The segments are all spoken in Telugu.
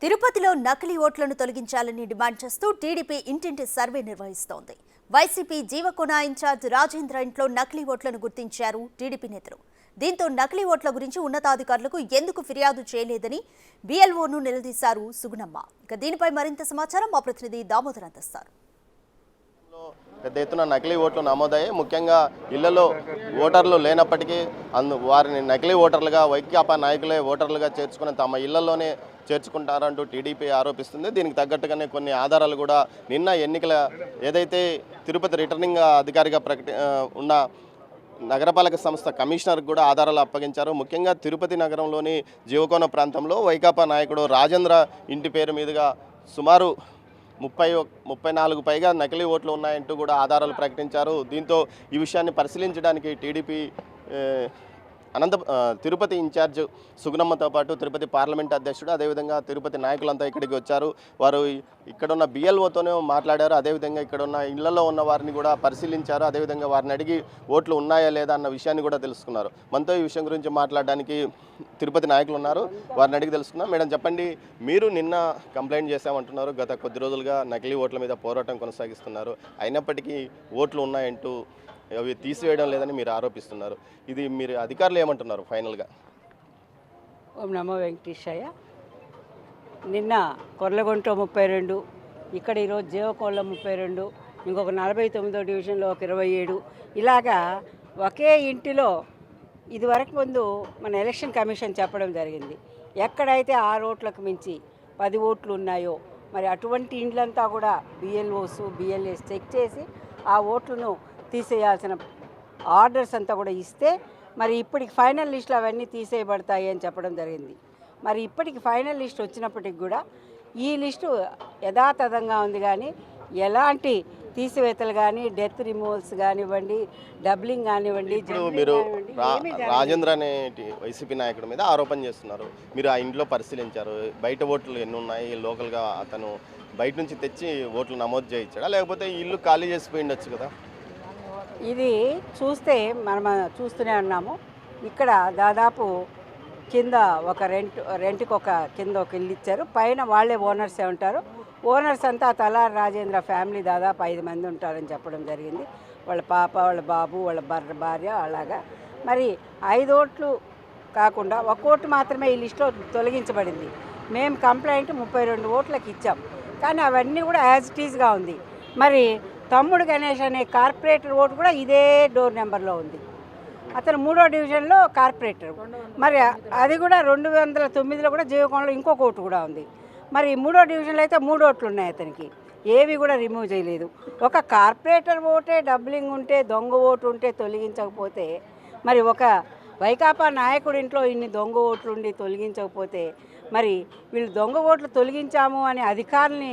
తిరుపతిలో నకిలీ ఓట్లను తొలగించాలని డిమాండ్ చేస్తూ టీడీపీ ఇంటింటి సర్వే నిర్వహిస్తోంది. వైసీపీ జీవకోన ఇన్ఛార్జ్ రాజేంద్ర ఇంట్లో నకిలీ ఓట్లను గుర్తించారు టీడీపీ నేతలు. దీంతో నకిలీ ఓట్ల గురించి ఉన్నతాధికారులకు ఎందుకు ఫిర్యాదు చేయలేదని బీఎల్ఓను నిలదీశారు సుగుణమ్మ. ఇక దీనిపై మరింత సమాచారం మా ప్రతినిధి దామోదర్ అందిస్తారు. పెద్ద ఎత్తున నకిలీ ఓట్లు నమోదయ్యాయి. ముఖ్యంగా ఇళ్లలో ఓటర్లు లేనప్పటికీ వారిని నకిలీ ఓటర్లుగా వైకాపా నాయకులే ఓటర్లుగా చేర్చుకుని తమ ఇళ్లలోనే చేర్చుకుంటారంటూ టీడీపీ ఆరోపిస్తుంది. దీనికి తగ్గట్టుగానే కొన్ని ఆధారాలు కూడా నిన్న ఎన్నికల ఏదైతే తిరుపతి రిటర్నింగ్ అధికారిగా ఉన్న నగరపాలక సంస్థ కమిషనర్కి కూడా ఆధారాలు అప్పగించారు. ముఖ్యంగా తిరుపతి నగరంలోని జీవకోన ప్రాంతంలో వైకాపా నాయకుడు రాజేంద్ర ఇంటి పేరు మీదుగా సుమారు 34 పైగా నకిలీ ఓట్లు ఉన్నాయంటూ కూడా ఆధారాలు ప్రకటించారు. దీంతో ఈ విషయాన్ని పరిశీలించడానికి టీడీపీ తిరుపతి ఇన్ఛార్జ్ సుగుణమ్మతో పాటు తిరుపతి పార్లమెంట్ అధ్యక్షుడు అదేవిధంగా తిరుపతి నాయకులంతా ఇక్కడికి వచ్చారు. వారు ఇక్కడున్న బిఎల్ఓతోనే మాట్లాడారు. అదేవిధంగా ఇక్కడున్న ఇళ్లలో ఉన్న వారిని కూడా పరిశీలించారు. అదేవిధంగా వారిని అడిగి ఓట్లు ఉన్నాయా లేదా అన్న విషయాన్ని కూడా తెలుసుకున్నారు. మనతో ఈ విషయం గురించి మాట్లాడడానికి తిరుపతి నాయకులు ఉన్నారు. వారిని అడిగి తెలుసుకున్నాం. మేడం చెప్పండి, మీరు నిన్న కంప్లైంట్ చేశామంటున్నారు. గత కొద్ది రోజులుగా నకిలీ ఓట్ల మీద పోరాటం కొనసాగిస్తున్నారు. అయినప్పటికీ ఓట్లు ఉన్నాయంటూ అవి తీసివేయడం లేదని మీరు ఆరోపిస్తున్నారు. ఇది మీరు అధికారులు ఏమంటున్నారు ఫైనల్గా? ఓం నమో వెంకటేశయ్య. నిన్న కొర్లగుంట 32, ఇక్కడ ఈరోజు జీవకోళ్ళ 32, ఇంకొక 49వ డివిజన్లో ఒక 27, ఇలాగా ఒకే ఇంటిలో ఇదివరకు ముందు మన ఎలక్షన్ కమిషన్ చెప్పడం జరిగింది. ఎక్కడైతే 6 ఓట్లకు మించి 10 ఓట్లు ఉన్నాయో మరి అటువంటి ఇండ్లంతా కూడా బిఎల్ఓస్ బిఎల్ఏస్ చెక్ చేసి ఆ ఓట్లను తీసేయాల్సిన ఆర్డర్స్ అంతా కూడా ఇస్తే మరి ఇప్పటికి ఫైనల్ లిస్టులు అవన్నీ తీసేయబడతాయి అని చెప్పడం జరిగింది. మరి ఇప్పటికి ఫైనల్ లిస్ట్ వచ్చినప్పటికి కూడా ఈ లిస్టు యథాతథంగా ఉంది, కానీ ఎలాంటి తీసివేతలు కానీ డెత్ రిమూవల్స్ కానివ్వండి, డబ్లింగ్ కానివ్వండి. మీరు రాజేంద్ర అనే వైసీపీ నాయకుడి మీద ఆరోపణ చేస్తున్నారు. మీరు ఆ ఇంట్లో పరిశీలించారు. బయట ఓట్లు ఎన్ని ఉన్నాయి, లోకల్గా అతను బయట నుంచి తెచ్చి ఓట్లు నమోదు చేయించాడా లేకపోతే ఇల్లు ఖాళీ చేసిపోయి ఉండొచ్చు కదా? ఇది చూస్తే మనం చూస్తూనే ఉన్నాము. ఇక్కడ దాదాపు కింద ఒక రెంట్కి కింద ఒక ఇల్లు ఇచ్చారు. పైన వాళ్ళే ఓనర్సే ఉంటారు. ఓనర్స్ అంతా తలారి రాజేంద్ర ఫ్యామిలీ దాదాపు 5 మంది ఉంటారని చెప్పడం జరిగింది. వాళ్ళ పాప, వాళ్ళ బాబు, వాళ్ళ భార్య, అలాగా. మరి 5 ఓట్లు కాకుండా 1 ఓటు మాత్రమే ఈ లిస్టులో తొలగించబడింది. మేము కంప్లైంట్ 32 ఓట్లకు ఇచ్చాం, కానీ అవన్నీ కూడా యాజ్ ఇట్ ఈజ్గా ఉంది. మరి తమ్ముడు గణేష్ అనే కార్పొరేటర్ ఓటు కూడా ఇదే డోర్ నెంబర్లో ఉంది. అతను 3వ డివిజన్లో కార్పొరేటర్. మరి అది కూడా 209లో కూడా జీవకోణంలో ఇంకొక ఓటు కూడా ఉంది. మరి 3వ డివిజన్లో అయితే 3 ఓట్లు ఉన్నాయి అతనికి, ఏవి కూడా రిమూవ్ చేయలేదు. ఒక కార్పొరేటర్ ఓటే డబ్లింగ్ ఉంటే, దొంగ ఓటు ఉంటే తొలగించకపోతే, మరి ఒక వైకాపా నాయకుడి ఇంట్లో ఇన్ని దొంగ ఓట్లు ఉండి తొలగించకపోతే మరి వీళ్ళు దొంగ ఓట్లు తొలగించాము అని అధికారుల్ని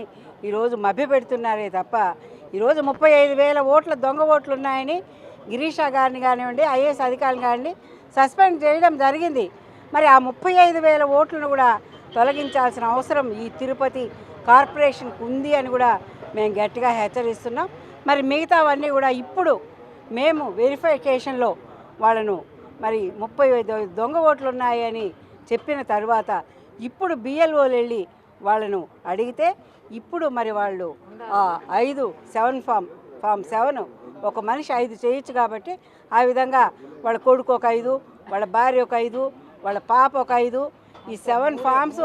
ఈరోజు మభ్యపెడుతున్నారే తప్ప, ఈరోజు 35,000 ఓట్ల దొంగ ఓట్లు ఉన్నాయని గిరీషా గారిని కానివ్వండి, ఐఏఎస్ అధికారులు కానివ్వండి సస్పెండ్ చేయడం జరిగింది. మరి ఆ 35,000 ఓట్లను కూడా తొలగించాల్సిన అవసరం ఈ తిరుపతి కార్పొరేషన్కి ఉంది అని కూడా మేము గట్టిగా హెచ్చరిస్తున్నాం. మరి మిగతావన్నీ కూడా ఇప్పుడు మేము వెరిఫికేషన్లో వాళ్ళను మరి 30 దొంగ ఓట్లు ఉన్నాయని చెప్పిన తర్వాత ఇప్పుడు బిఎల్ఓలు వెళ్ళి వాళ్ళను అడిగితే ఇప్పుడు మరి వాళ్ళు 7 ఫామ్ 7 ఒక మనిషి 5 చేయొచ్చు కాబట్టి ఆ విధంగా వాళ్ళ కొడుకు ఒక 5, వాళ్ళ భార్య ఒక 5, వాళ్ళ పాప ఒక 5, ఈ 7 ఫామ్స్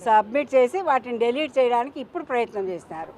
సబ్మిట్ చేసి వాటిని డిలీట్ చేయడానికి ఇప్పుడు ప్రయత్నం చేస్తున్నారు.